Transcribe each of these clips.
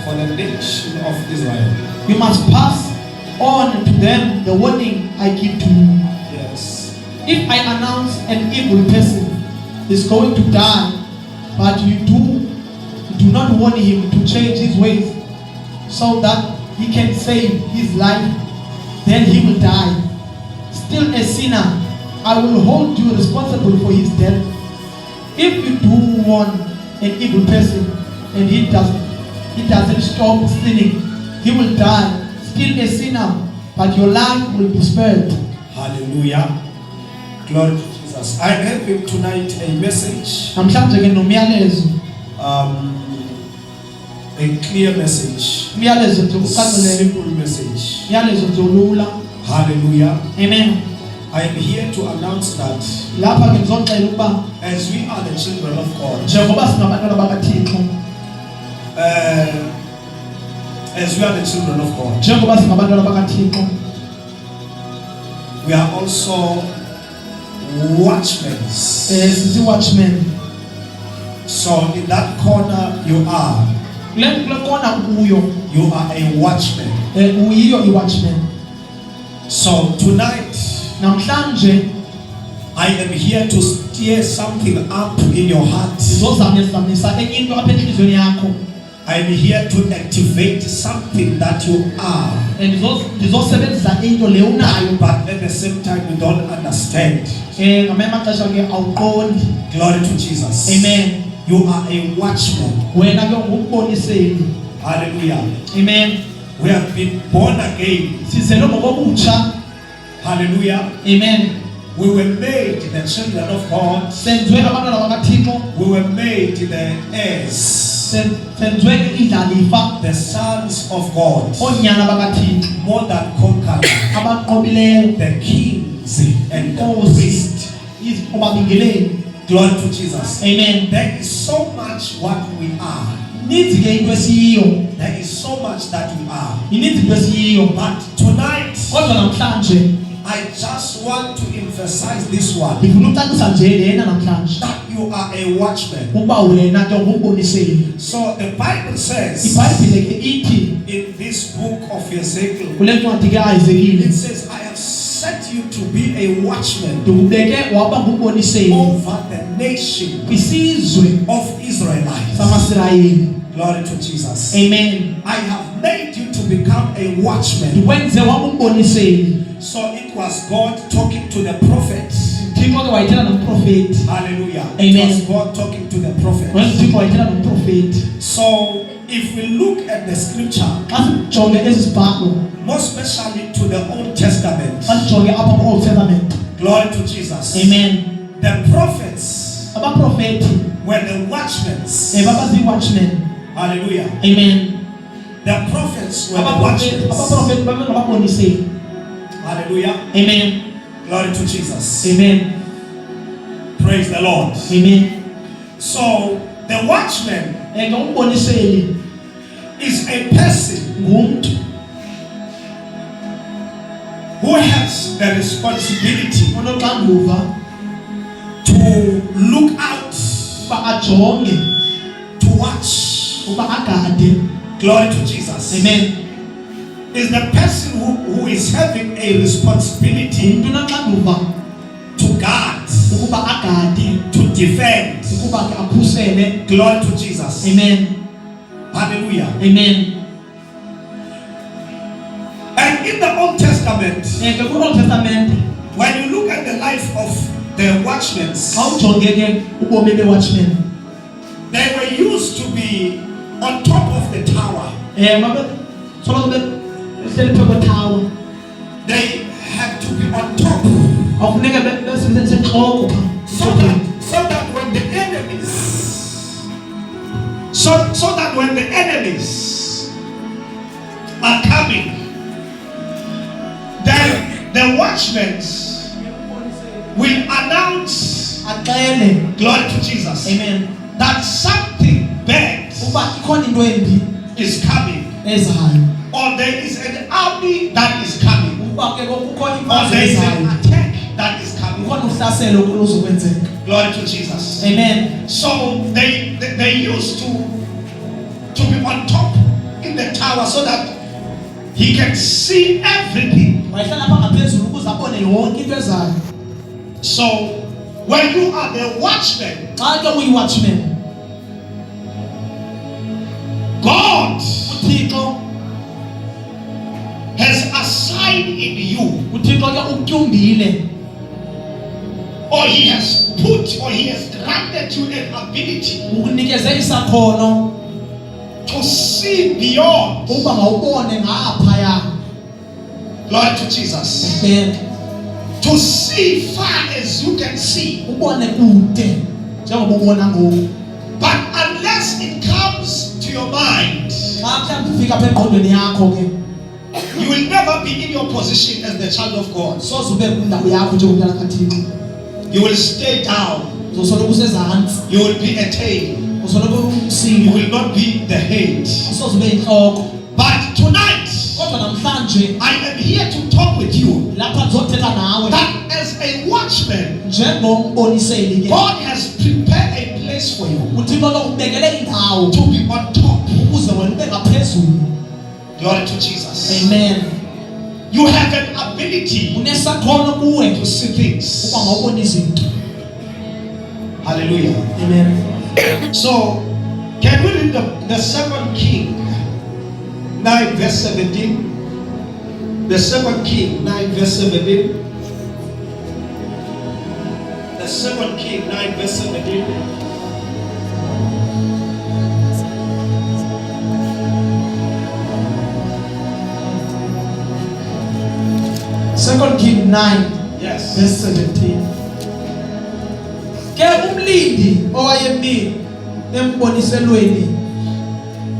For the nation of Israel. You must pass on to them the warning I give to you. Yes. If I announce an evil person is going to die, but you do not warn him to change his ways so that he can save his life, then he will die. Still a sinner, I will hold you responsible for his death. If you do warn an evil person and he doesn't stop sinning, he will die. Still a sinner, but your life will be spared. Hallelujah. Glory to Jesus. I have him tonight a message. A clear message. Simple message. Hallelujah. Amen. I am here to announce that as we are the children of God, as we are the children of God, we are also watchmen. So in that corner you are a watchman. So tonight I am here to stir something up in your heart. I am here to activate something that you are, but at the same time you don't understand. Glory to Jesus. Amen. You are a watchman. Hallelujah. Amen. We have been born again. Hallelujah. Amen. We were made the children of God. We were made the heirs, the sons of God, more than conquerors, the kings and the priests. Glory to Jesus. Amen. There is so much what we are. There is so much that we are. But tonight I just want to emphasize this one, that you are a watchman. So the Bible says in this book of Ezekiel, it says, I have set you to be a watchman over the nation of Israelites. Glory to Jesus. Amen. I have made you to become a watchman. So it was God talking to the prophet. Hallelujah. Amen. It was God talking to the prophet. So if we look at the scripture, more especially to the Old Testament, glory to Jesus. Amen. The prophets were the watchmen. Hallelujah. Amen. The prophets were the watchmen. Hallelujah. Amen. Glory to Jesus. Amen. Praise the Lord. Amen. So the watchman is a person who has the responsibility to look out, to watch. Glory to Jesus. Amen. Is the person who is having a responsibility to guard, to defend. Glory to Jesus. Amen. Hallelujah. Amen. And in the Old Testament, when you look at the life of the watchmen, they were used to be on top of the tower. They had to be on top, so that when the enemies, so that when the enemies are coming, then the watchmen will announce, glory to Jesus, Amen, that something bad is coming, or there is an army that is coming, or there is an attack that is coming. Glory to Jesus. Amen. So they used to be on top in the tower so that he can see everything. So when you are the watchman, God has assigned in you, or he has put, or he has granted you an ability to see beyond. Glory to Jesus. To see far as you can see. But unless it comes to your mind, you will never be in your position as the child of God. You will stay down. You will be a tail. You will not be the head. But tonight, I am here to talk with you that as a watchman, God has prepared a place for you to be on top. Glory to Jesus. Amen. You have an ability to see things. Hallelujah. Amen. So, can we read the 2nd King 9 verse 17? The 2nd King 9 verse 17. The 2nd King 9 verse 17. Second King 9 Yes. verse 17. Ke umlindi owayemi emboniselweni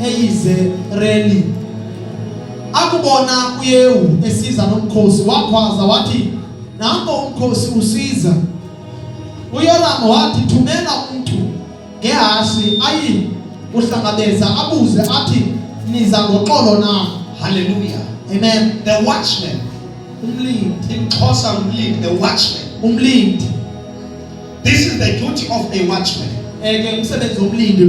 eYizereli akubona uYehu esiza nomkhosi wakhwaza wathi nanko umkhosi usiza. uYoramu wathi thumela umuntu ngehashi ayi uhlangabeza abuze athi niza ngoxolo na. Hallelujah. Amen. The watchman. In Xhosa, the watchman. This is the duty of a watchman.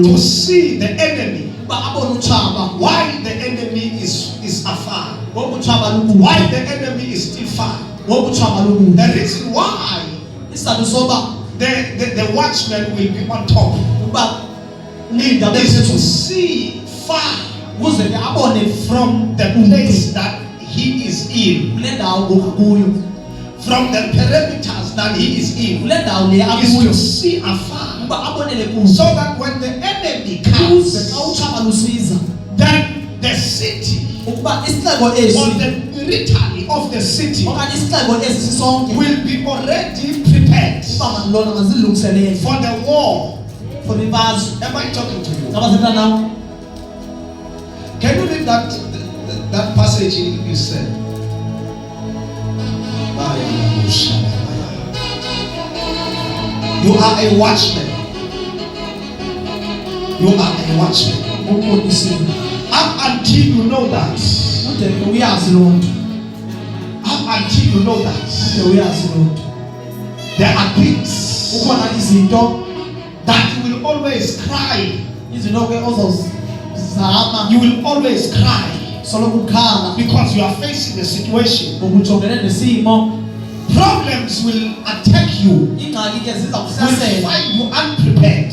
To see the enemy. Why the enemy is afar. Why the enemy is still far. The reason why the watchman will be on top is to see far from the place that he is in, from the perimeters that he is in, is to see afar, so that when the enemy comes, then the city, or the military of the city, will be already prepared for the war. Am I talking to you? Can you read that passage you said? You are a watchman. You are a watchman. Up until you know that. Up until you know that. There are things that you will always cry. You will always cry because you are facing a situation. Problems will attack you, will find you unprepared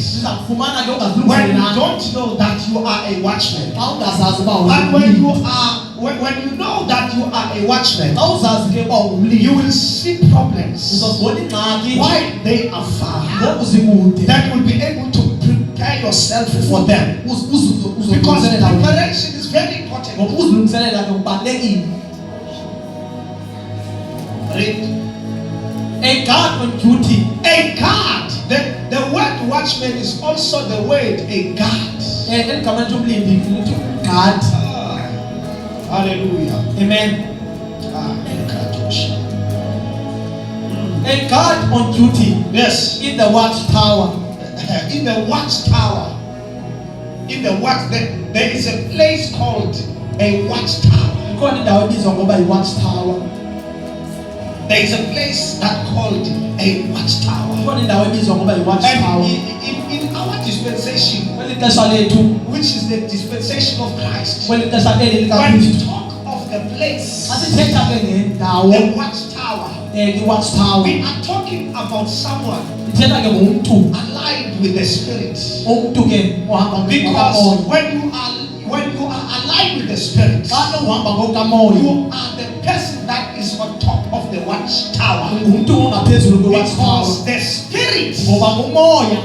when you don't know that you are a watchman. But when you know that you are a watchman, you will see problems why they are far, that you will be able to prepare yourself for them, because preparation is very important. Read. A guard on duty. A guard. The word watchman is also the word a guard. Hallelujah. Amen. A guard on duty. Yes. In the watchtower. In the watchtower. There is a place called a watchtower. There is a place that called a watchtower. And in our dispensation, which is the dispensation of Christ, when we talk of the place, the watchtower, we are talking about someone aligned with the Spirit. Because when you are aligned with the Spirit, you are the person that is on top of the watchtower. Because the Spirit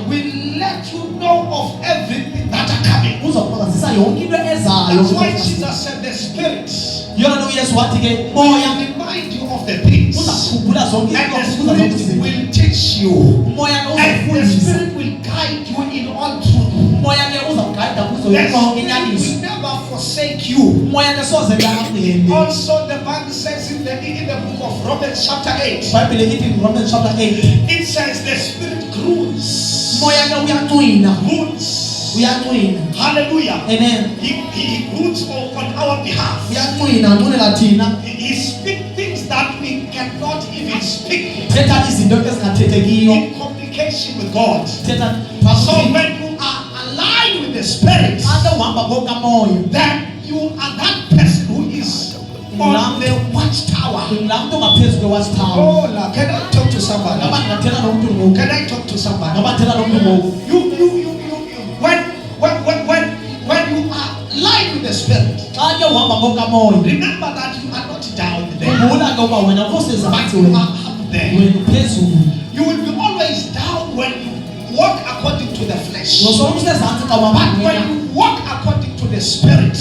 will let you know of everything that are coming. That's why Jesus said the Spirit will remind you of the things, and the Spirit will teach you, and the Spirit will guide you in all truth. The Spirit will never forsake you. Also, the Bible says in the book of Romans chapter 8, it says the Spirit groans. Hallelujah. Amen. He groans on our behalf. He speaks things that we cannot even speak in communication with God. So when you are aligned with the Spirit, then you are that person who is on the watchtower. Oh, can I talk to somebody? Can I talk to somebody? When you are aligned with the Spirit, remember that you are not down there, but you are up there. You will be always down when you walk according to the flesh, but when you walk according to the Spirit,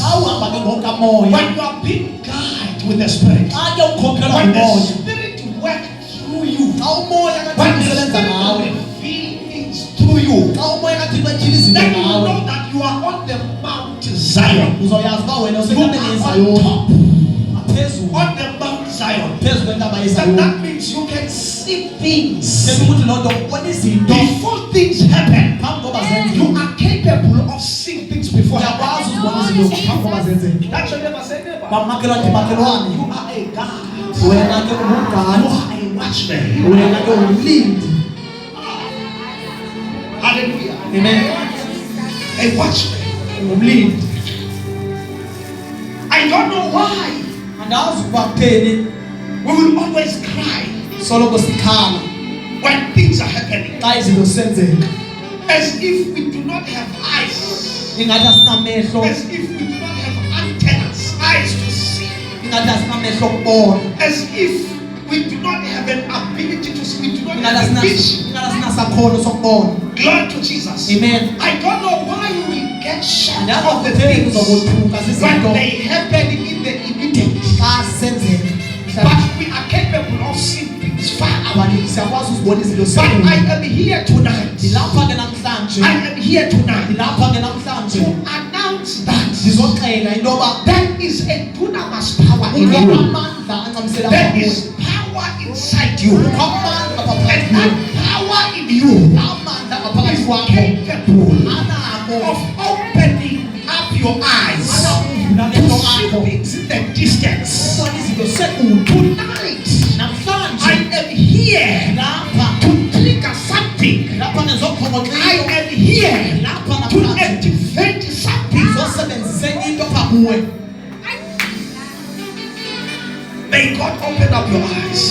when you are being guided with the Spirit, when the Spirit works through you, when the Spirit reveals things through you, then you know that you are on the Mount Zion. You are on top, on the Mount Zion. And that means you can see things before things happen. You are capable of seeing things before happen. That's your neighbor. Say neighbor. You are a God. You are a watchman. Hallelujah. Amen. A watchman. I don't know why. We will always cry when things are happening, as if we do not have eyes, as if we do not have antennas, eyes to see, as if we do not have an ability to see, we do not have a vision. Glory to Jesus. Amen. I don't know why we will get shocked of the things when they happen in the immediate. But we are capable of seeing things far away. But I am here tonight. I am here tonight to announce that there is a dunamis power in you. There is power inside you. And that power in you is capable of opening up your eyes to see things in the distance. Tonight, I am here to trigger something. I am here to activate something. May God open up your eyes.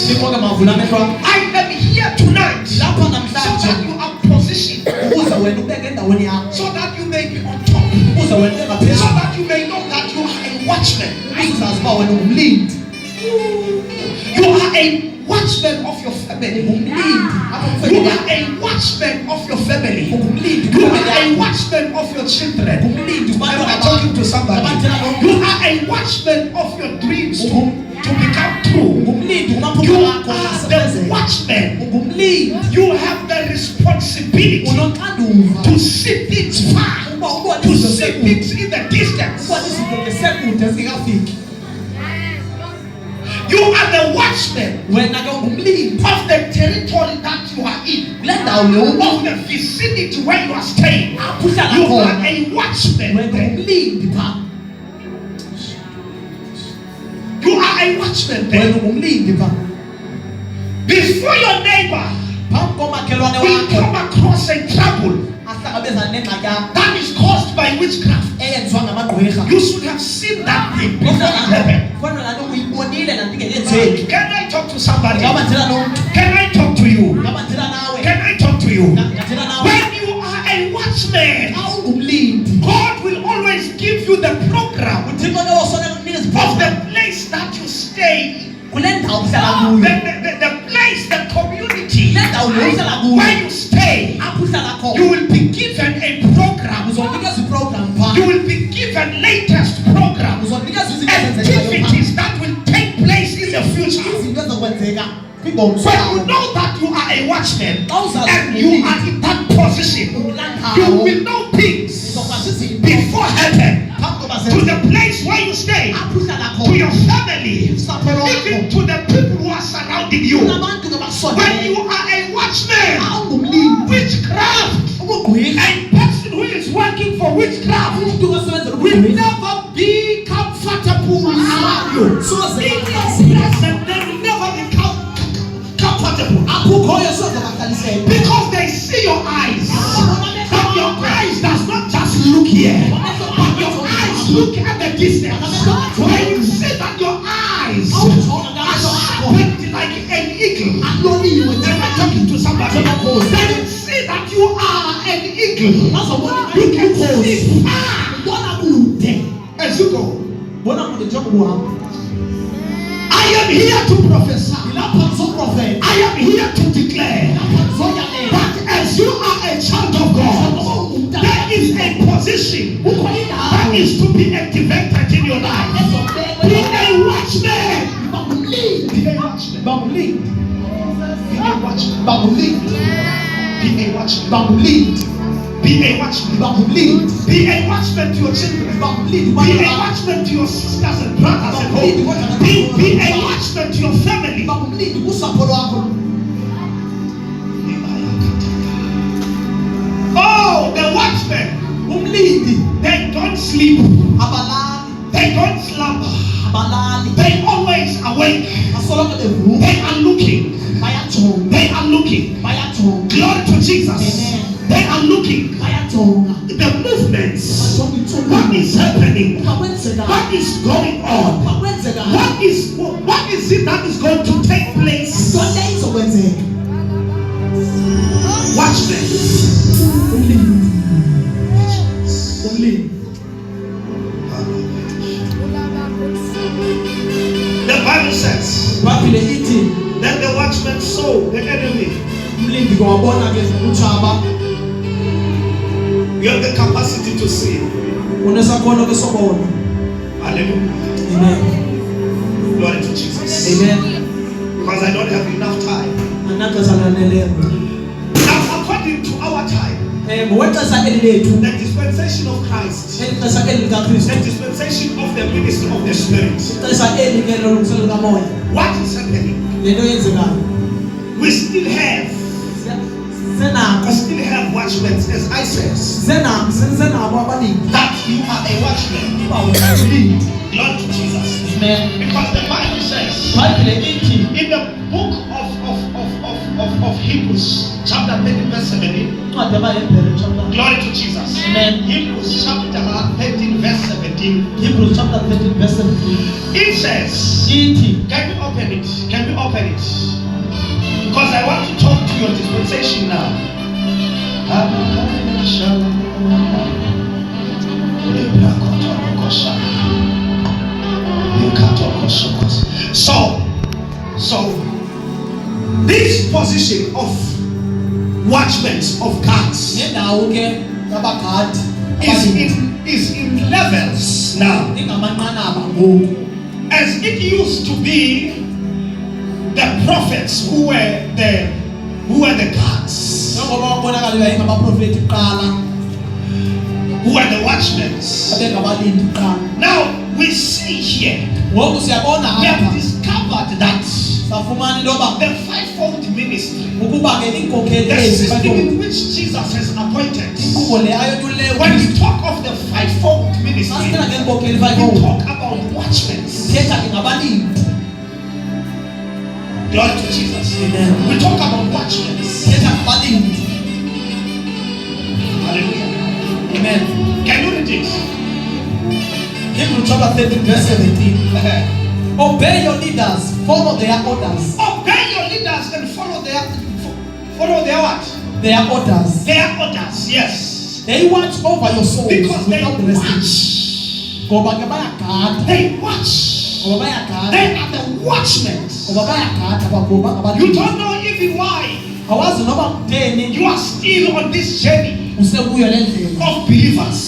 I am here tonight so that you are positioned, so that you may be on top, so that you may know that you are a watchman. You are a watchman of your family. You are a watchman of your family. You are a watchman of your children. Am I talking to somebody? You are a watchman of your dreams to become true. You are the watchman. You have the responsibility to see things far, to see things in the distance. You are the watchman of the territory that you are in, of the vicinity where you are staying. You are a watchman. You are a watchman there. Before your neighbor will come across a trouble, that is caused by witchcraft. You should have seen that thing before it happened. Can I talk to somebody? Can I talk to you? Can I talk to you? When you are a watchman, God will always give you the program of the place that you stay. The place, the community where you stay, you will be given a program. You will be given latest programs, activities that will take place in the future. When you know that you are a watchman and you are in that position, you will know things before heaven, to the place where you stay, to your family, even to the people who are surrounding you. When you are a watchman, witchcraft, a person who is working for witchcraft will never be comfortable around you. So they will never be comfortable because they see your eyes. But your eyes does not just look here, but your eyes look at the distance. When you see that your eyes are sharpened like an eagle, am I talking to somebody? When you see that you are an eagle, you can see far as you go. I am here to prophesy. I am here to declare that as you are a child of God, there is a position that is to be activated in your life. Be a watchman. Be a watchman. Be a watchman. Be a watchman. Be a watchman. Be a watchman to your children. Be a watchman to your sisters and brothers at home. Be a watchman to your family. Oh, the watchmen, they don't sleep. They don't slumber. They always awake. They are looking. They are looking. Glory to Jesus. They are looking. The movements. What is happening? What is going on? What is it that is going to take place? Watchmen. The Bible says that the watchman saw the enemy. You have the capacity to see. Hallelujah. Amen. Glory to Jesus. Amen. Because I don't have enough time. Now, according to our time, the dispensation of Christ, the dispensation of the ministry of the Spirit, what is happening? We still have watchmen, as I says, that you are a watchman. Glory to Jesus. Because the Bible says in the book of Hebrews, chapter 13, verse 17. Glory to Jesus. Hebrews chapter 13, verse 17. It says, can we open it? Can we open it? Because I want to talk to your dispensation now. So this position of watchmen of guards is in levels now. As it used to be the prophets who were the guards, who are the watchmen. Now we see here, we have discovered that the fivefold ministry, the system in which Jesus has appointed. When we talk of the fivefold ministry, we talk about watchmen. Glory to Jesus. We talk about watchmen. Amen. Can you read it? Hebrews chapter 13 verse 17. Obey your leaders, follow their orders. Obey your leaders and follow their what? Their orders. Their orders, yes. They watch over your souls Because they without watch. resting. They watch. They are the watchmen. You don't know even why you are still on this journey of believers.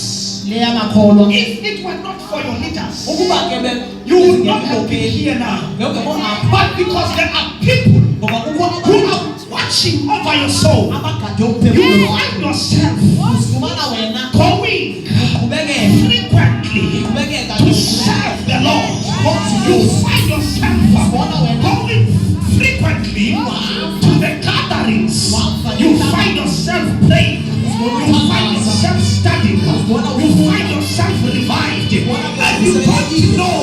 If it were not for your leaders, you would not have been here now. But because there are people who are watching over your soul, you find yourself going frequently to serve the Lord. You find yourself going frequently to the gatherings. You find yourself praying. You find yourself studying. You find yourself revived. And you don't know.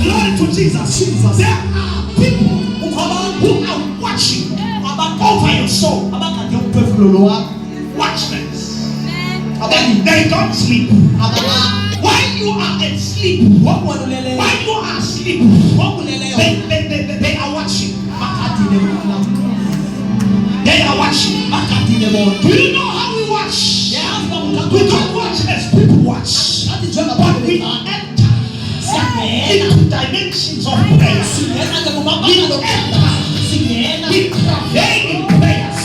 Glory to Jesus. There are people who are watching over your soul. Watchmen. They don't sleep. While you are asleep, they are watching. They are watching. Do you know how we watch? We don't watch as people watch, but we enter into dimensions of prayer. We enter. We pray in prayers.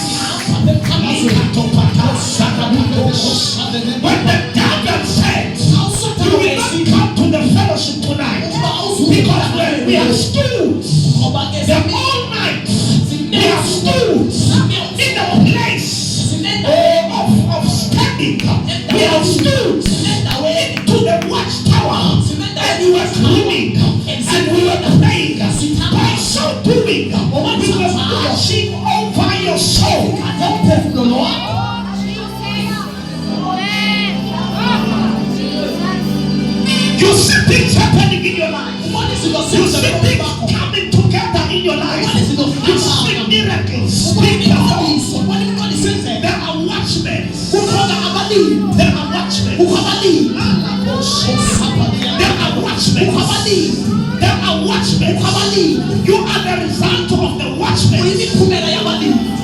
When the devil says you will not come to the fellowship tonight because when we are stood the all night, we are stood in the place of standing. We are stood to the watchtower and we were coming and we were praying. By so doing, we were watching over your soul. You see things happening in your life. You see things coming together in your life. You see miracles. There are watchmen. There are watchmen. There are watchmen. There are watchmen. You are the result of the watchmen.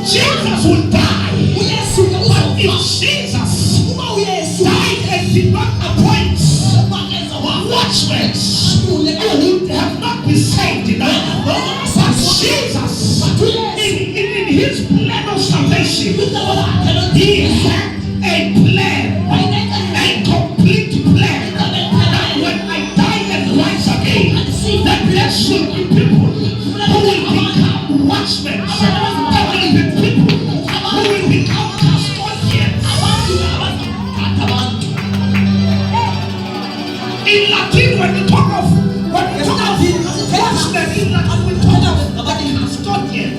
Jesus will die. But if Jesus died and did not appoint watchmen, who would have not been saved now. But Jesus, in his plan of salvation, he had a plan, a complete plan, that when I die and rise again, that there should be people who will become watchmen. There will be people who will become custodians. In Latin, when we talk of watchmen, in Latin we talk of the custodian.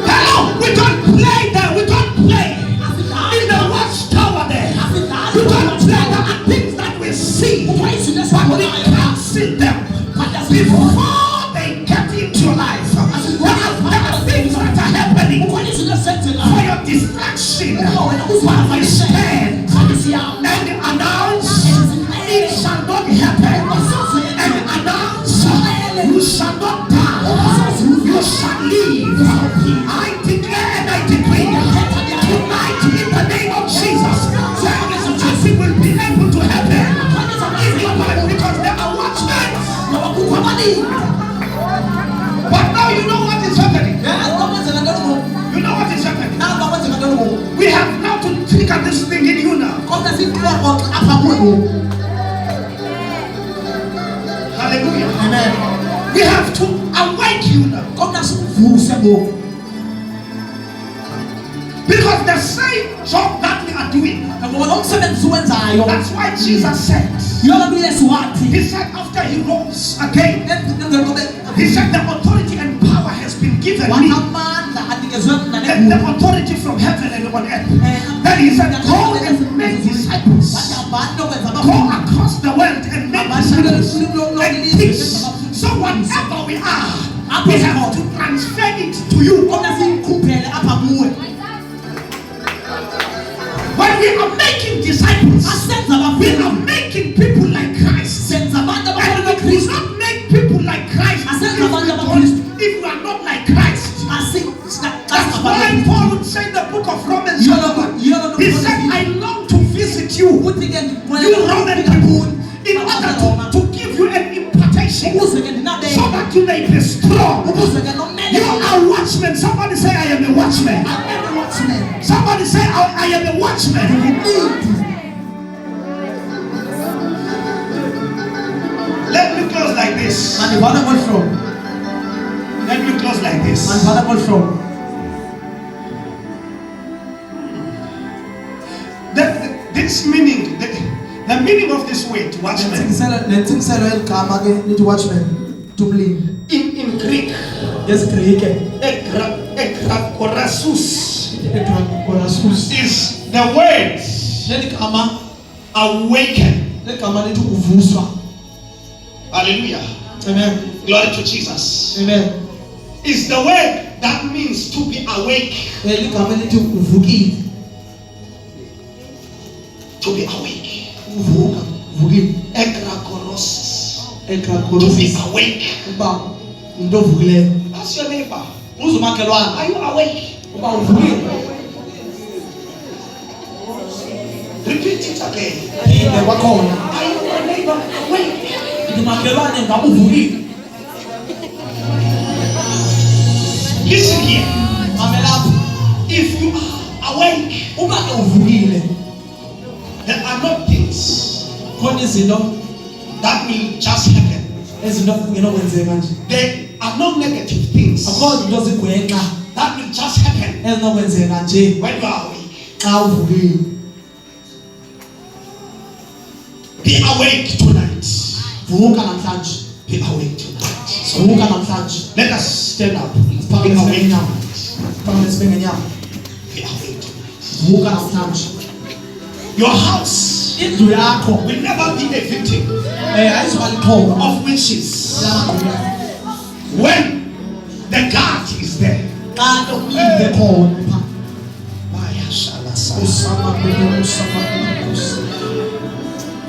Hello, we don't play there. We don't play in the watchtower there. We don't play. There are things that we see, but we can't see them before they get into your life. There are things that are happening for your distraction. For you stand and announce it shall not happen, and announce you shall not die, you shall live. I declare and I decree tonight in the name of Jesus, nothing will be able to happen in your life because there are watchmen. But now you know what is happening. You know what is happening. We have now to trigger this thing in you now. Hallelujah. Amen. We have to awake you now. Because the same job that we are doing. That's why Jesus said. He said after he rose again, he said the authority and power has been given me. And the authority from heaven and on earth. Then he said, go and make disciples. Go across the world and make disciples and teach. So whatever we are, we have to transfer it to you. When we are making disciples, we are making people like Christ. And if we not make people like Christ, if we are not like Christ, that's why Paul would say in the book of Romans, he said, I long to visit you, Roman people, in order to give you an impartation, so that you may be strong. You are watchmen. Somebody say, I am a watchman. Somebody say, I am a watchman. Let me close like this. Let me close like this. This meaning, the meaning of this word, watchman, in Greek, ekrakorasus is the word awaken. Hallelujah. Amen. Glory to Jesus. Amen. Is the word that means to be awake. To be awake. Ekrakorosis. To be awake. That's your neighbor. Are you awake? Repeat it again. Are you your neighbor awake? Listen here. If you are awake, there are not things that will just happen. There are no negative things that will just happen when you are awake. Be awake tonight. Be awake tonight. So let us stand up. Be awake tonight. Be awake tonight. Your house will never be a victim of witches. When the guard is there,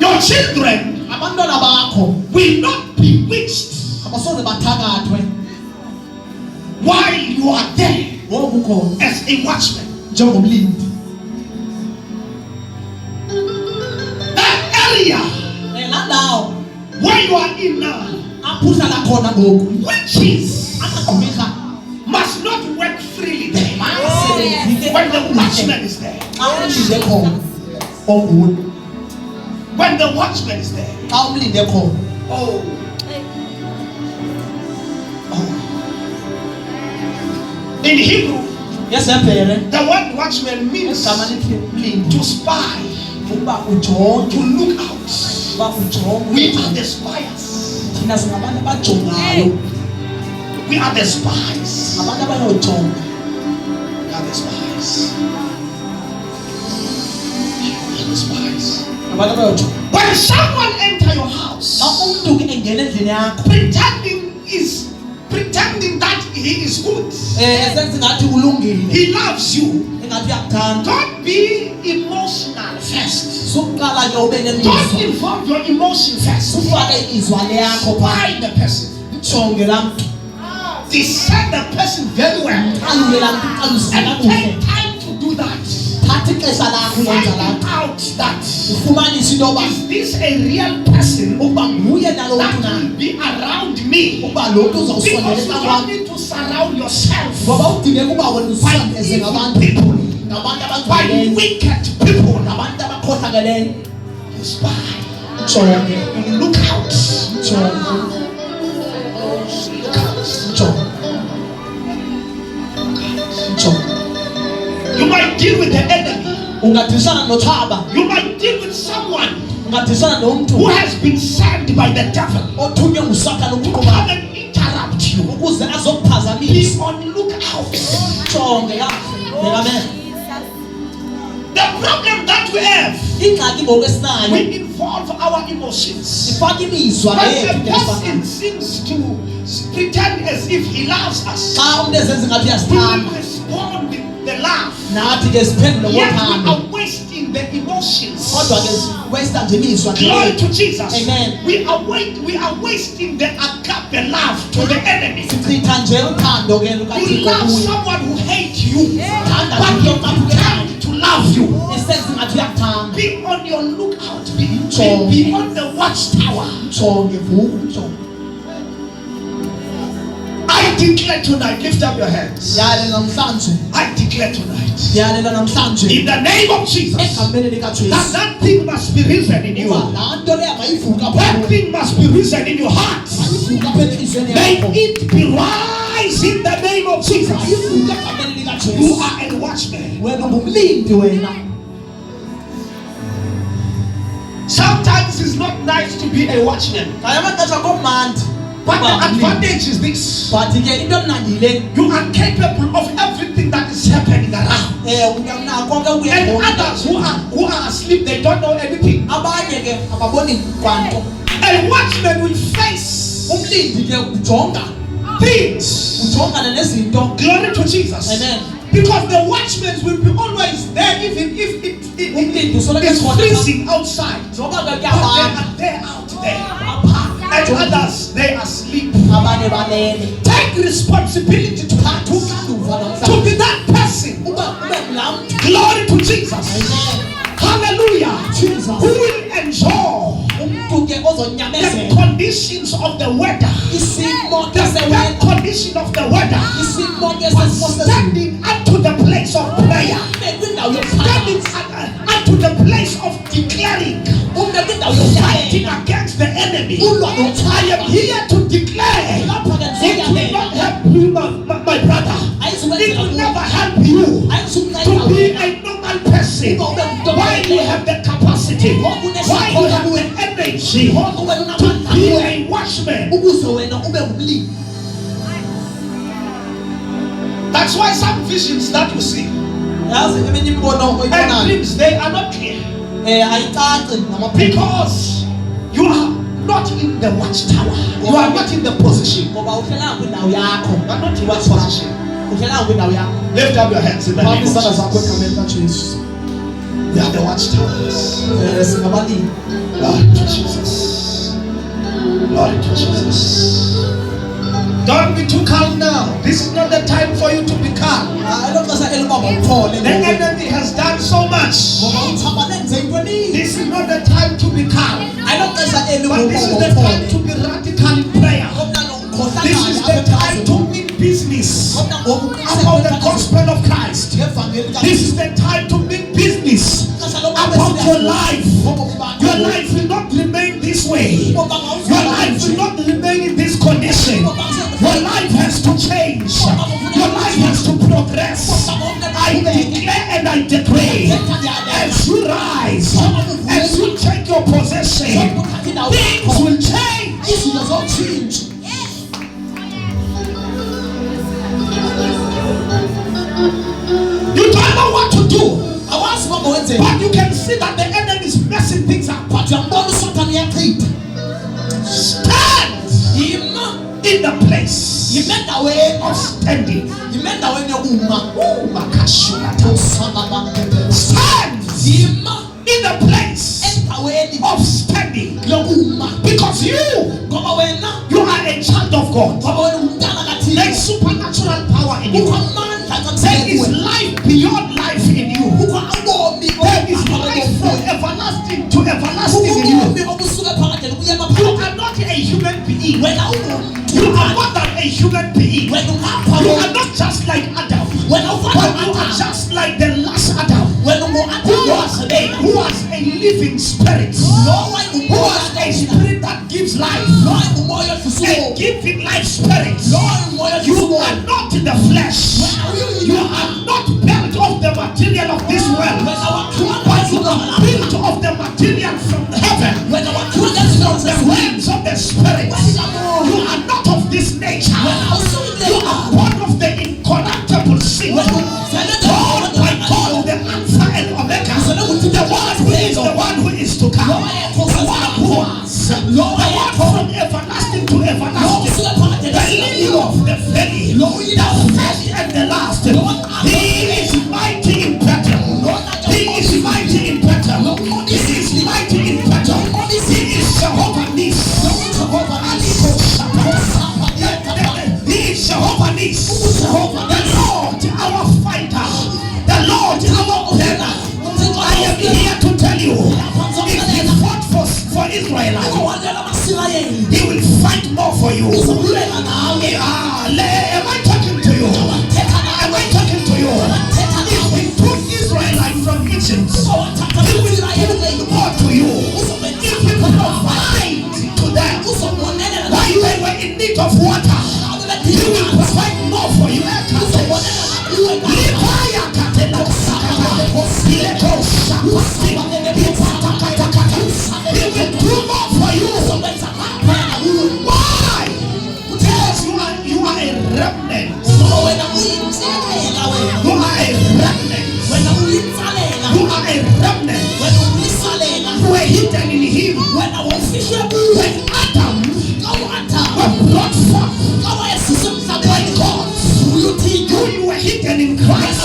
your children will not be witched while you are there as a watchman. That area where you are in now, witches must not work freely there when the watchman is there. When the watchman is there. Oh. In Hebrew, the word watchman means to spy, to look out. We are the spies. We are the spies. We are the spies. We are the spies. When someone enters your house, pretending that he is good, he loves you, don't be emotional first. Don't involve your emotion first. Spy the person. Discern the person very well, and take time to do that. Find out that is this a real person that will be around me, because you don't need to surround yourself by evil people, by wicked people. You spy, you look out. You might deal with the enemy. You might deal with someone who has been sent by the devil to come and interrupt you. Be on the lookout. The problem that we have, we involve our emotions. When the person seems to pretend as if he loves us, he will respond born with the love. Yet we are wasting the emotions. Glory Glory to Jesus. Amen. We are wasting the agape love to the enemy. You love someone who hates you, but he pretend to love you. Be on your lookout. Be on the watchtower. I declare tonight, lift up your hands. I declare tonight, in the name of Jesus, that thing must be risen in you. That thing must be risen in your heart. May it be rise in the name of Jesus. You are a watchman. Sometimes it's not nice to be a watchman. But the advantage is this: you are capable of everything that is happening around. And others who are asleep, they don't know anything. A watchman will face things. Glory to Jesus. Amen. Because the watchmen will be always there, even if it's freezing outside. But they are there out there. And others, they are asleep. Take responsibility to be that person. Glory to Jesus. Hallelujah. Who will enjoy the conditions of the weather. The bad condition of the weather. But standing up to the place of prayer. Standing up to the place of declaring. Fighting against the enemy. I am here to declare. It will not help you, my brother. It will never help you to be a normal person. Why do you have the capacity? Why do you have the energy to be a watchman? That's why some visions that you see and dreams, they are not clear. Because you are not in the watchtower. You are not in the position. You are not in that position. Lift up your hands in the name of Jesus. We are the watchtowers. Lord to Jesus. Lord to Jesus. Don't be too calm now. This is not the time for you to be calm. The enemy has done so much. This is not the time to be calm. But this is the time to be radical in prayer. This is the time to mean business about the gospel of Christ. This is the time to mean business about your life. Your life will not remain this way. Your life will not remain in this condition. Your life has to change. Your life has to progress. I declare and I decree, as you rise, as you take your possession, things will change. You don't know what to do. But you can see that the enemy is messing things up. Stand in the place of standing. Stand in the place of standing. Because you are a child of God. There is supernatural power in you. There is life beyond life in you. There is life from everlasting to everlasting in you. You are not a human being. You are more than a human being. You are not just like Adam, but you are just like the last Adam, who was a living spirit, who was a spirit that gives life, a giving life spirit. You are not in the flesh. You are not built of the material of this world, but you are built of the material from heaven, from the realms of the spirit. You are not of this nature. You are born of the incorruptible seed. God, my God, the Alpha and Omega, the one who is the one who is to come, the one who was, the one from everlasting to everlasting, the lily of the valley, the first and the last. He Israelites, he will fight more for you. Am I talking to you? Am I talking to you? If he took Israelites from Egypt, he will do more to you. If he provide to them while they were in need of water, he will provide more for you. He will do more for you. Why? Because you are a remnant. You are a remnant. You are a remnant. You were hidden in him. When Adam was brought forth by God, you were hidden in Christ.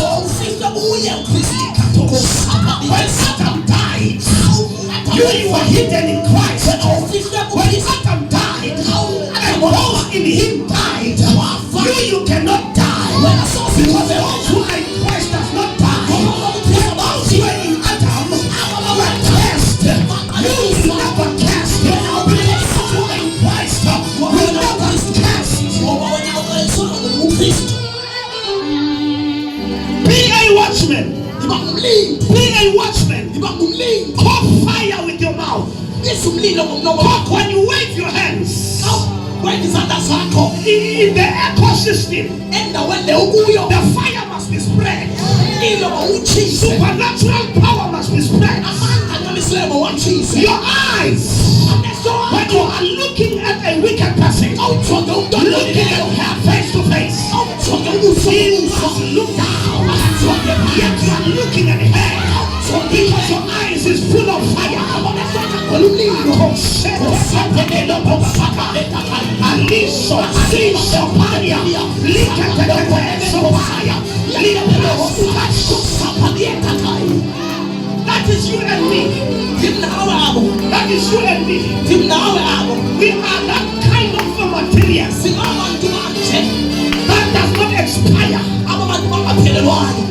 When Adam died, you were hidden in Christ. When Adam died, and those in him died, you cannot die. Because those who are in Christ does not die. When those who are in Adam were cast, you will never cast. Because those who are in Christ will never cast. Be a watchman. Be a watchman. Call fire with your mouth. Talk when you wave your hands. In the ecosystem, the fire must be spread. Supernatural power must be spread. Your eyes, when you are looking at a wicked person, looking at her face to face, you must look down. Yet you are looking at her because your eyes is full of fire. That is you and me. That is you and me. We are that kind of material that does not expire.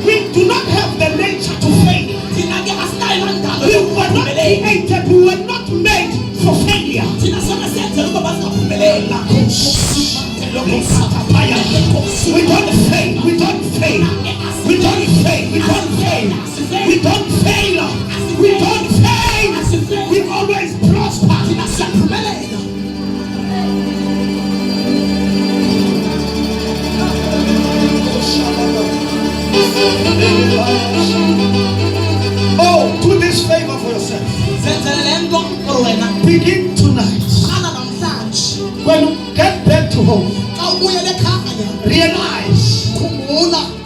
We do not have the nature to fail. We were not created, we were not made for failure. We don't fail, we don't fail. We don't fail, we don't fail. We don't fail. We don't fail. We always prosper. Oh, do this favor for yourself. Begin tonight. When you get back to home, realize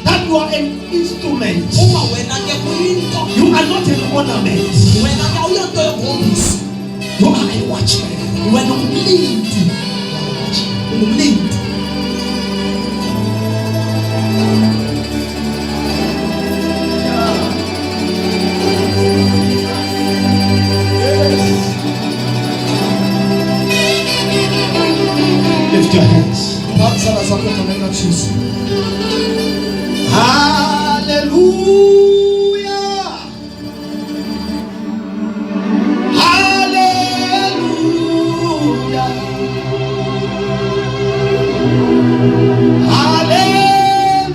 that you are an instrument. You are not an ornament. You are a watchman. Lift your hands. Hallelujah. Hallelujah.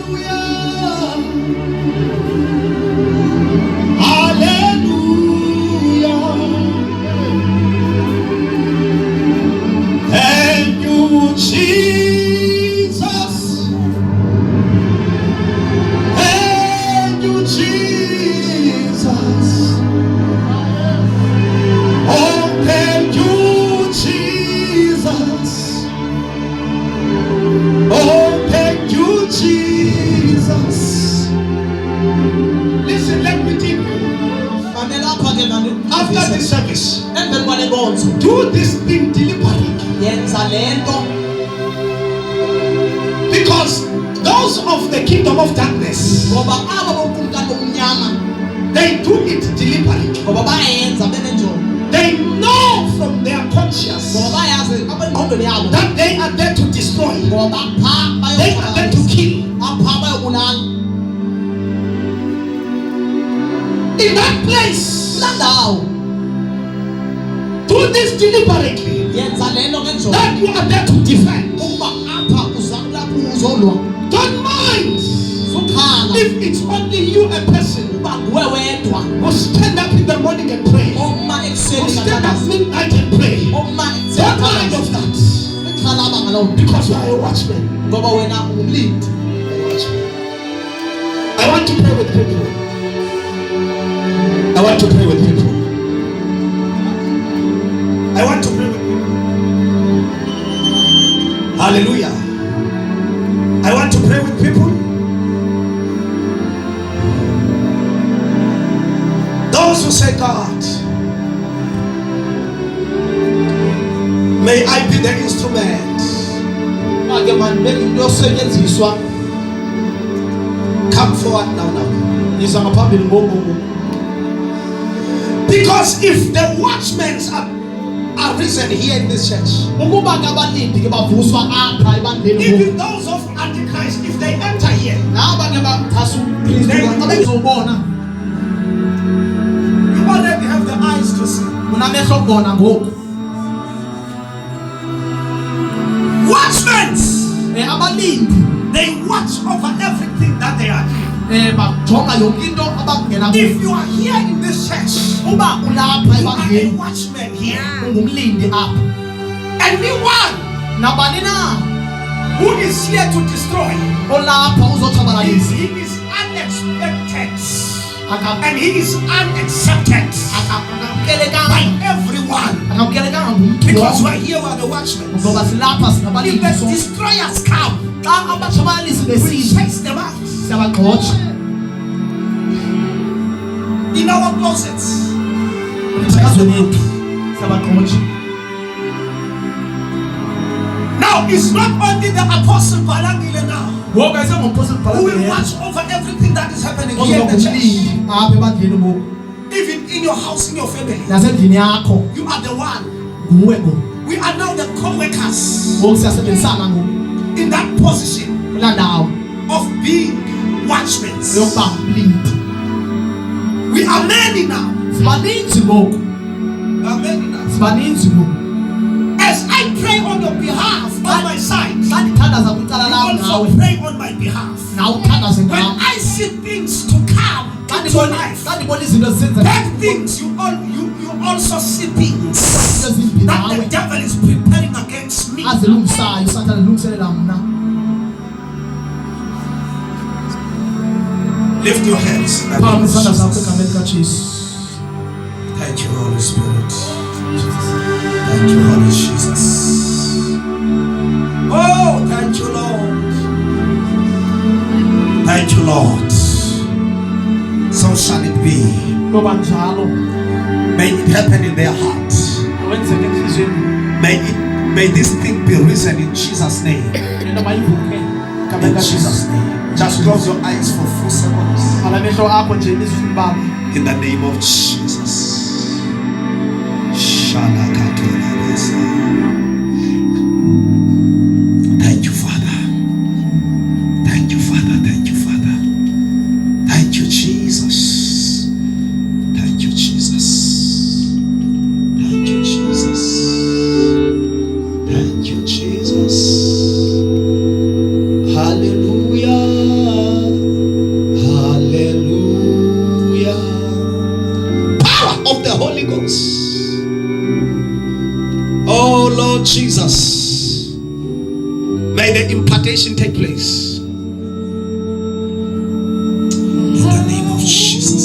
Hallelujah. Hallelujah. Thank you, Jesus. Thank you, Jesus. Oh, thank you, Jesus. Oh, thank you, Jesus. Listen, let me tell you. After this service, do this thing deliberately. Because those of the kingdom of darkness, they do it deliberately. They know from their conscience that they are there to destroy. They are there to kill. In that place, do Do this deliberately. That you are there to defend. Don't mind if it's only you a person who stand up in the morning and pray, who stand up midnight and pray. Don't mind of that, because you are a watchman. I want to pray with people. I want to pray with people. I want to pray with people. Hallelujah. I want to pray with people. Those who say, God, may I be the instrument. Come forward now. Because if the watchmen are risen here in this church, even those of Antichrist, if they enter here, you already have the eyes to see. Watchmen, they watch over everything that they are doing. If you are here in this church, you are a watchman here. Anyone who is here to destroy, he is unexpected and he is unaccepted by everyone, because we are here with the watchmen. If the destroyers come, we chase them out. In our closets. Now it's not only the apostle Balangile now who will watch over everything that is happening here in the church. Even in your house, in your family, you are the one. We are now the co-workers in that position of being watchmen. We are many now. As I pray on your behalf, on my side, you also pray on my behalf. When I see things to come into life, bad things, you also see things that the devil is preparing against me. Lift your hands. Thank you, Holy Spirit. Thank you, Holy Jesus. Oh, thank you, Lord. Thank you, Lord. So shall it be. May it happen in their heart. May this thing be risen in Jesus' name. In Jesus' name. Just close your eyes for a few seconds. In the name of Jesus. Thank you, Father. Thank you, Father. Thank you, Father. Thank you, Jesus. Thank you, Jesus. Thank you, Jesus. Thank you, Jesus. Hallelujah. Hallelujah. Power of the Holy Ghost. Oh Lord Jesus, may the impartation take place. In the name of Jesus.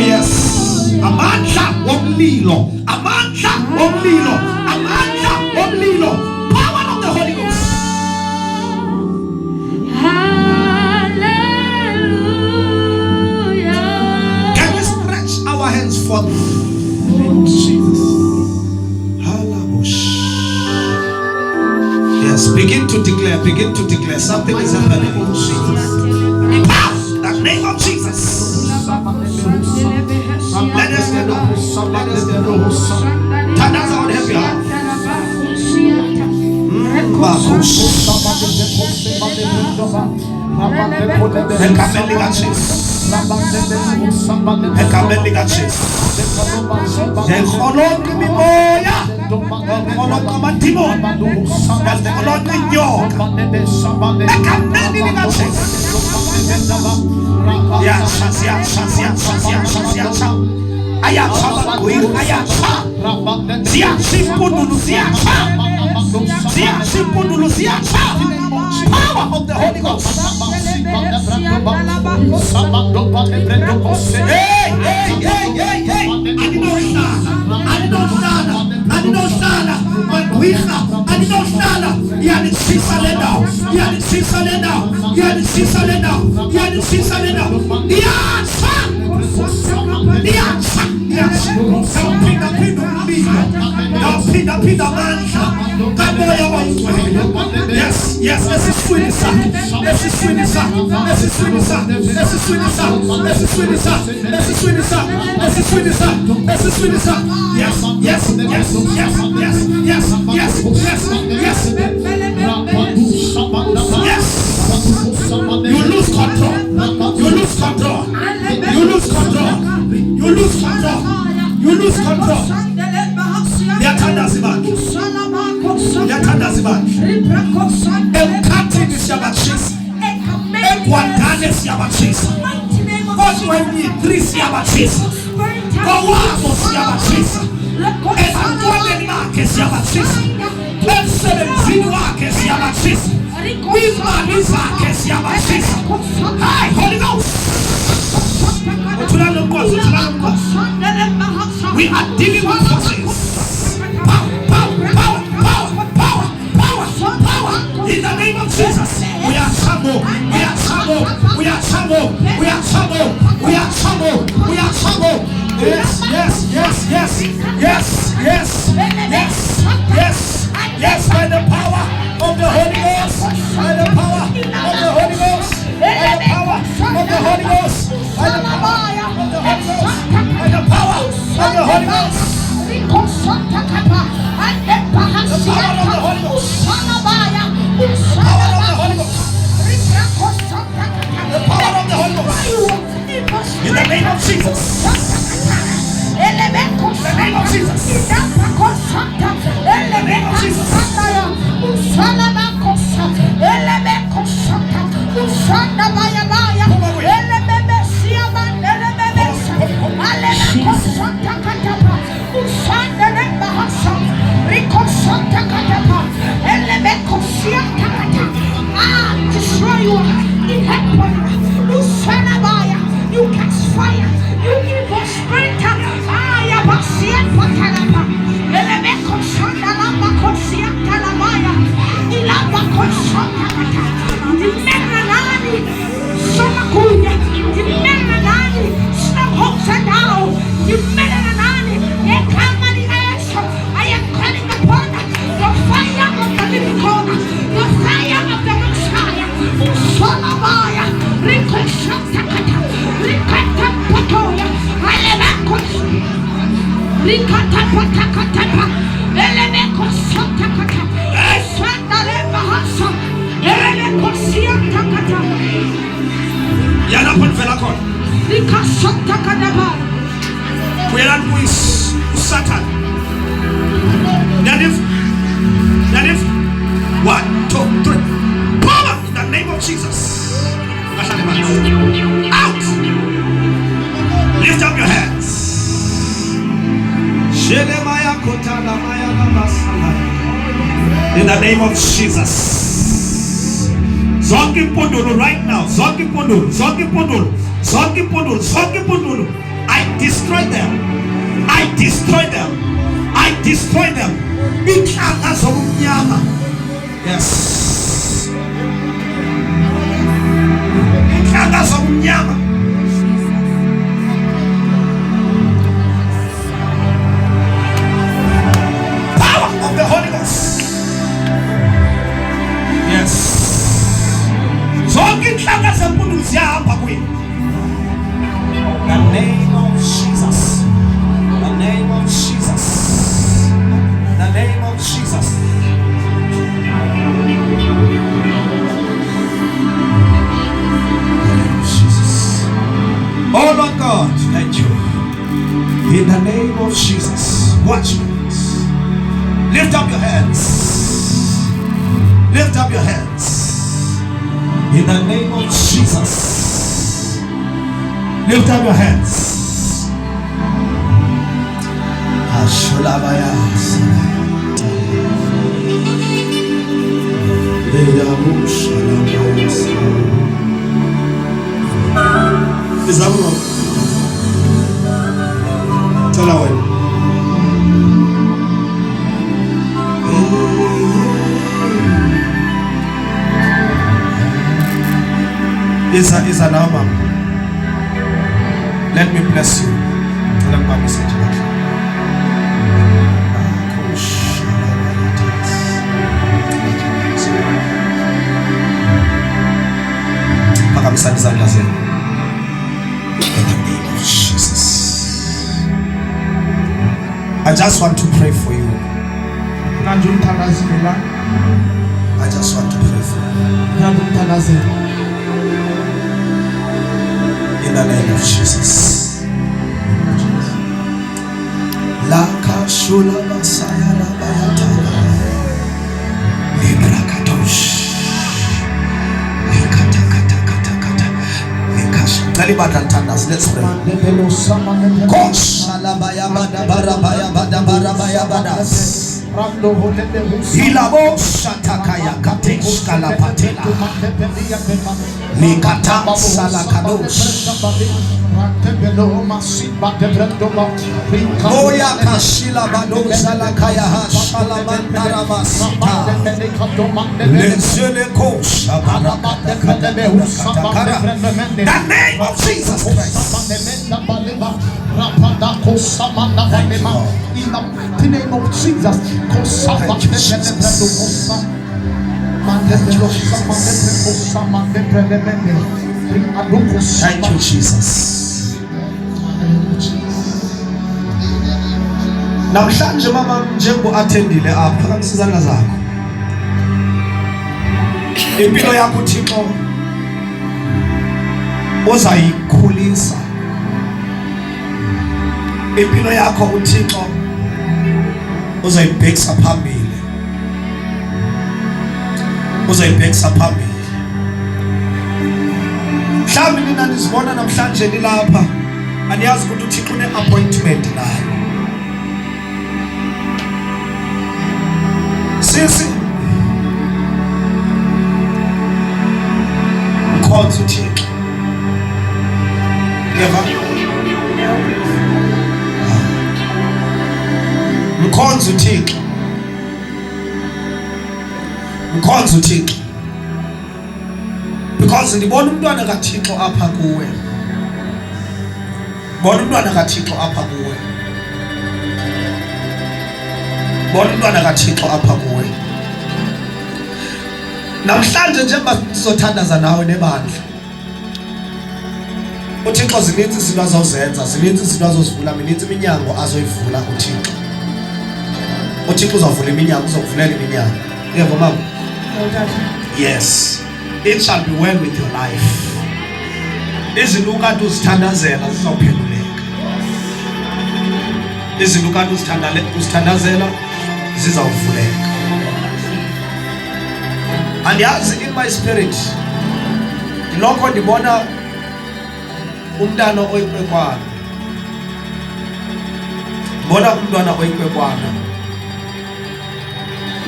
yes. Amandla omlilo. Amandla omlilo. Amandla omlilo. Power of the Holy Ghost. Hallelujah. Can we stretch our hands for the name of Jesus? Yes, begin to declare, something is happening in Jesus. The name of Jesus. Let us get up. Turn us out heavy. Power of the Holy Ghost. Hey. Yes, let's swing this up. Let's swing this up. Let's swing this up. Let's swing this up. Let's swing this up. Let's swing this up. Let's swing this up. Let's swing this up. Yes. You lose control. You lose control. You lose control. You lose control. You lose control. We are dealing with forces. Power. In the name of Jesus, we are trouble. Yes, by the power of the Holy Ghost. By the power of the Holy Ghost. By the power of the Holy Ghost. By the power of the Holy Ghost. By the power of the Holy Ghost. The power of the Holy Ghost. The power of the Holy Ghost. In the name of Jesus. In the name of Jesus. In the name of Jesus. Destroy you. You catch fire. You give us strength. I am calling upon the fire of the living God, the fire of the Messiah. Solomaya, Rikoshatakata, Rikatapatoya, Alevakos, Rikatapatakatapa, Elevekoshatakata, Esandalevahasa, Elevekoshiatakata. Yanapon Velakon. Rikashatakadaba. We are with Satan. That is 1, 2, 3. Power in the name of Jesus. Out. Lift up your hands. In the name of Jesus. Zongi Pundulu right now. Zongi Pundulu. I destroy them. I destroy them. I destroy them. Yes. Power of the Holy Ghost. Yes. The name of Jesus. The name of Jesus. The name of Jesus. Oh Lord God, thank you. In the name of Jesus. Watch me. Lift up your hands. Lift up your hands. In the name of Jesus. Lift up your hands. Is that wrong? Tell her when. Is an album. Let me bless you. Tell them my message. In the name of Jesus. I just want to pray for you. I just want to pray for you. In the name of Jesus. La kashula basaya la bayatala. Libra katosh. Likata kata kata kata. Likash. Kalibata tandas. Let's pray. Kosh. Alabaya bada barabaya bada barabaya badas. Ilabo shatakaya katesh kalapatela. Nikata salakadosh. Oya kashila badoza la kaya hashala mandara basita. Lenzele kosha barakata katakara. The name of Jesus Christ. In the mighty name of Jesus. Thank you, Jesus. Namhlanje mama njengoba attendile apha kanisizana zakho. Impilo yakho uThixo ozayikhulisa. Impilo yakho uThixo uzayibhekisa phambili. Uzayibhekisa phambili. Mhlawumbe nina nizibona namhlanje nilapha. Aniyazi ukuthi uThixo une-appointment naye. Sisi mkhonza uThixo. Yeva. Mkhonza uThixo. Mkhonza uThixo. Because ndibona umntwana kaThixo apha kuwe. Bona umntwana kaThixo apha kuwe. Bona umntwana kaThixo apha kuwe. Namhlanje njengoba sizothandaza nawe nebandla. uThixo zininzi izinto azawuzenza, zininzi izinto azozivula, mininzi iminyango azoyivula uThixo. uThixo uzavula iminyango, uzokuvulela iminyango. Yebo mama? Yes. It shall be well with your life. Izinto ukade uzithandazela zizawuphenduleka. Izinto ukade uzithandazela zizawuvuleka. Andiyazi in my spirit lokho ndibona umntana oyikwekwana. Bona umntwana oyikwekwana.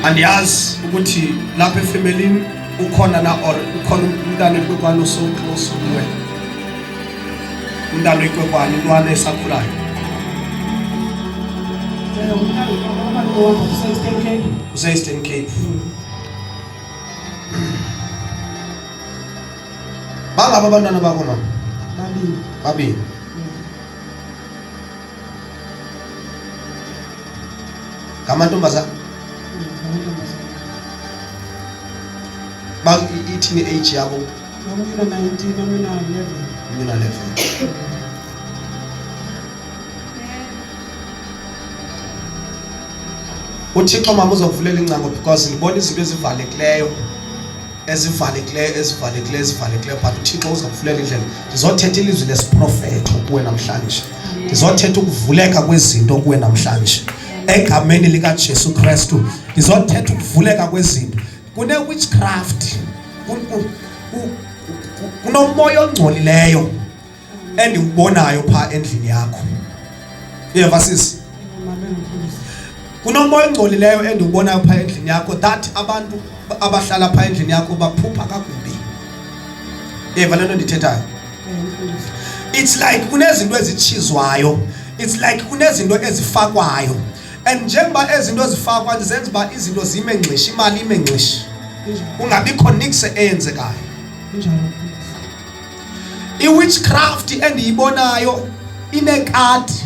Andiyazi ukuthi lapha efamily ukhona la or ukhona umntana oyikwekwana osokuwe. Umntana oyikwekwani, intwana esakhulayo. Use-Eastern Cape. Bangaba abantwana bakho mama? Babili. Ngamantombazana? Ithini age yabo? Mina 19, mina 11. Mina 11. uThixo mama uzokuvulela ingcango because ngibona izinto ezivalekileyo but uThixo uzokuvulela indlela. Ndizothetha ilizwi lesiprofeto kuwe namhlanje. Ndizothetha ukuvuleka kwezinto kuwe namhlanje egameni lika Jesu Kristu. Ndizothetha ukuvuleka kwezinto. Kune witchcraft, kunomoya ongcolileyo endiwubonayo pha endlini yakho. Uyeva sisi? Kunomoya ongcolileyo endiwubonayo pha endlini yakho that abantu abahlala pha endlini yakho baphupha kakubi. Uyeva lento ndithethayo? It's like kunezinto ezitshizwayo. It's like kunezinto ezifakwayo. And njengoba ezinto ezifakwa zenza ba izinto zime ngxishi, imali ime ngxishi. Kungabikho nix eyenzekayo. I-witchcraft endiyibonayo inekati.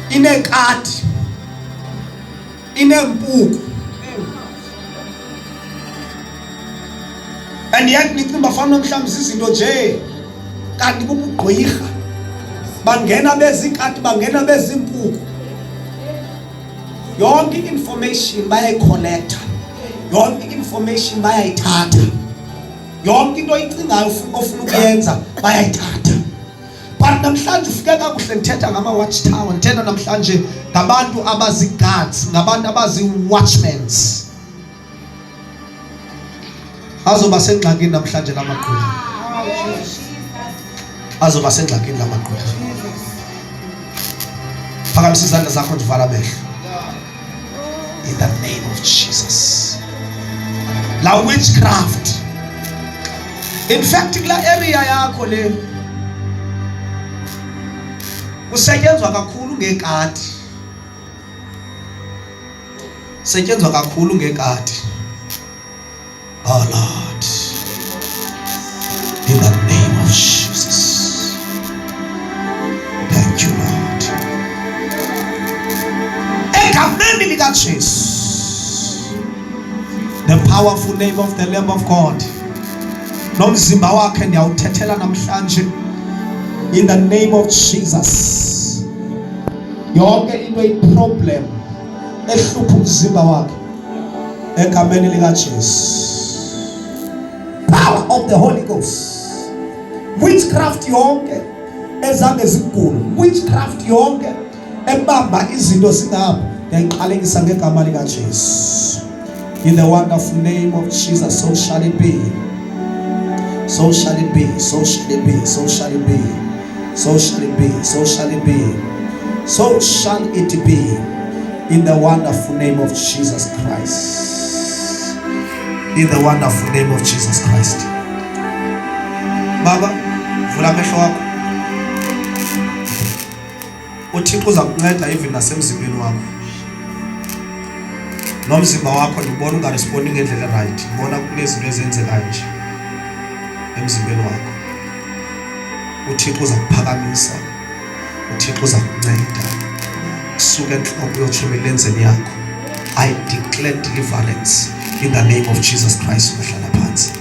Inekati. Inempuku. And yet nicinga fana mhlawumbe izinto nje kanti kubugqirha. Bangena bezikati, bangena bezimpuku. Yonke information bayayicollecta. Yonke information bayayithatha. Yonke into oyicingayo ofuna ukuyenza bayayithatha. But namhlanje ufike kakuhle ndithetha ngama watchtower, ndithetha namhlanje ngabantu abazi-guards, ngabantu abazi-watchmen. Azoba sengxakini namhlanje lamagqirha. Azoba sengxakini lamagqirha. Phakamisa izandla zakho ndivala amehlo. In the name of Jesus. La witchcraft. In fact, kula area yakho le kusetyenzwa kakhulu ngekati. Setyenzwa kakhulu ngekati. Oh Lord. In the name of Jesus. Thank you, Lord. Egameni lika Jesus. The powerful name of the Lamb of God. Nomzimba wakhe ndiyawuthethela namhlanje. In the name of Jesus. Yonke into iproblem ehlupha umzimba wakhe egameni lika Jesus. Power of the Holy Ghost. Witchcraft yonke ezange zigulo. Witchcraft yonke ebamba izinto zingapha ndiyayiqalekisa ngegama lika Jesus. In the wonderful name of Jesus, so shall it be. So shall it be. So shall it be. So shall it be. So shall it be. So shall it be. So shall it be. In the wonderful name of Jesus Christ. In the wonderful name of Jesus Christ. Baba, vula amehlo wakho. uThixo uza kunceda even nasemzimbeni wakho. Nomzimba wakho ndibona ungarespondi ngendlela right. Ngibona kunezinto ezenzekayo nje emzimbeni wakho. uThixo uza kuphakamisa. uThixo uza kunceda. Kusuka enhloko uyotsho emilenzeni yakho. I declare deliverance in the name of Jesus Christ. Uhlala phansi.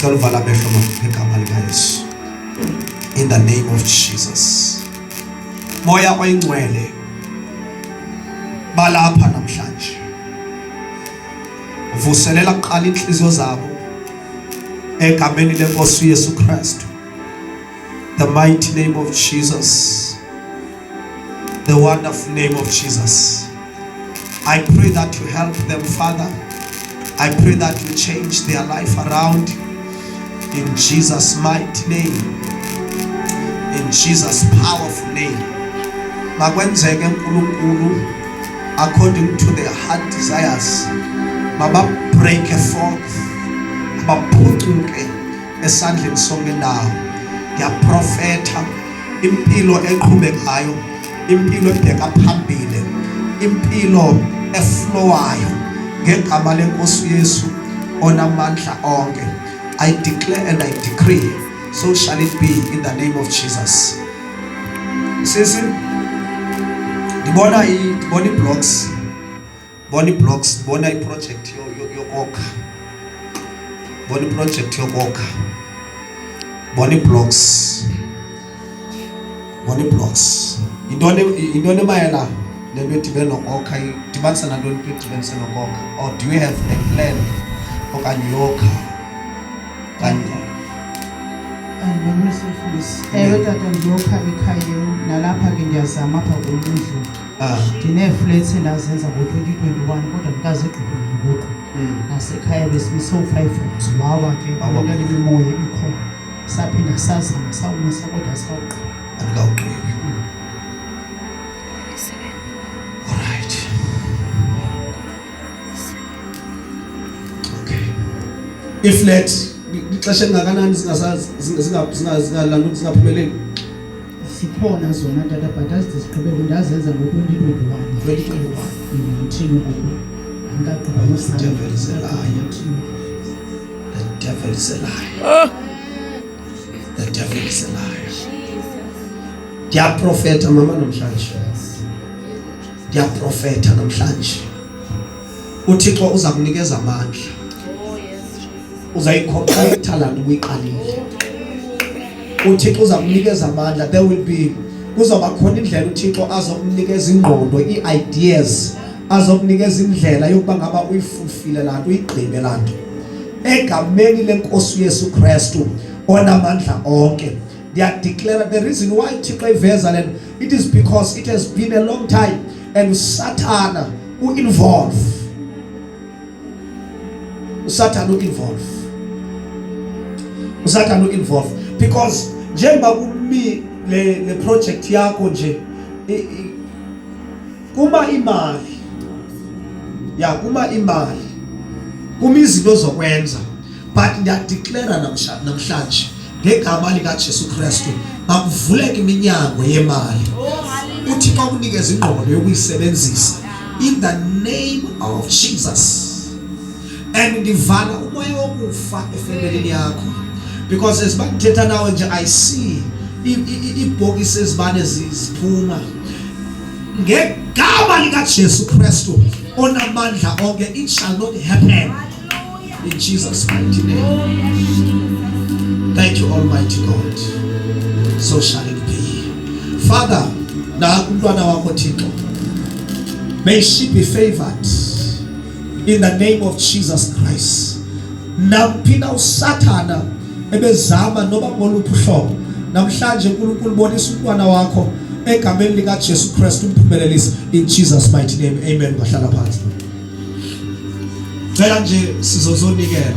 Ngicela amehlo ngegama lika Yesu. In the name of Jesus. Moya oyingcwele balapha namhlanje. Vuselela kuqala inhliziyo zabo egameni lenkosi uYesu Kristu. The mighty name of Jesus. The wonderful name of Jesus. I pray that you help them, Father. I pray that you change their life around in Jesus' mighty name. In Jesus' powerful name. Makwenzeke uNkulunkulu according to their heart desires. Maba break forth. Mabaphucuke esandleni sonke ndawo. Ngiyaprofetha impilo eqhubekayo, impilo ebheka phambili, impilo eflowayo ngegama lenkosi Yesu onamandla onke. I declare and I decree, so shall it be in the name of Jesus. Sisi, dibona blocks, dibona project yokoka, boni project yokoka, boni blocks. Indone mayela lento edibene nokoka, idibanisa nantoni into edibanise nokoka? Or do you have a plan okanye yokha? Ewe tata ngiyokha ekhaya nalapha ke ngiyazama apha kulundlu. Ndine-flats endazenza ngo-2021 kodwa ngikaze egqibile ngoku. Nasekhaya besimiso 5 rooms wawa ke kulele imimoya ikhona. Saphinda sazama sawumisa kodwa sawuqala. Andikawugqibi. All right. Okay. Iflat ixesha elingakanani zingaphumeleli? Sikhona zona tata but azizigqibele ndazenza ngo-2021. Ngithini ngoku? Angaqhuba The devil is a liar. The devil is a liar. The devil is a liar. Ndiyaprofetha mama namhlanje. Ndiyaprofetha namhlanje. uThixo uza kunikeza amandla. Uzayikhompleta lana uyiqalile. uThixo uza kunikeza amandla. There will be kuzoba khona indlela uThixo azokunikeza ingqondo, i-ideas, azokunikeza indlela yokuba ngaba uyifulfile lanto, uyigqibe lanto. Egameni lenkosi Yesu Kristu onamandla onke. They are declared the reason why Thixo iveza lento, it is because it has been a long time and Satan involve. Satan involve because njengoba kumi le project yakho nje kuma imali kuma izinto zokwenza, but ndiyadeclare namhlanje ngegama lika Jesu Kristu makuvuleke iminyango yemali. Uthixo akunikeza ingqondo yokuyisebenzisa in the name of Jesus. And ndivala umoya wokufa efemelini yakho, because esibakuthetha nawe nje I see ibhokisi ezibane ziphuma ngegama lika Jesu Kristu onamandla onke. It shall not happen in Jesus' mighty name. Thank you, Almighty God. So shall it be. Father, na umntwana wakho Thixo, may she be favored in the name of Jesus Christ. Nampina uSathana ebezama noba ngoluphi uhlobo, namhlanje uNkulunkulu bonisa umntwana wakho egameni lika Jesu Kristu umphumelelise in Jesus mighty name. Amen. Bahlala phansi. Cela nje sizozonikela.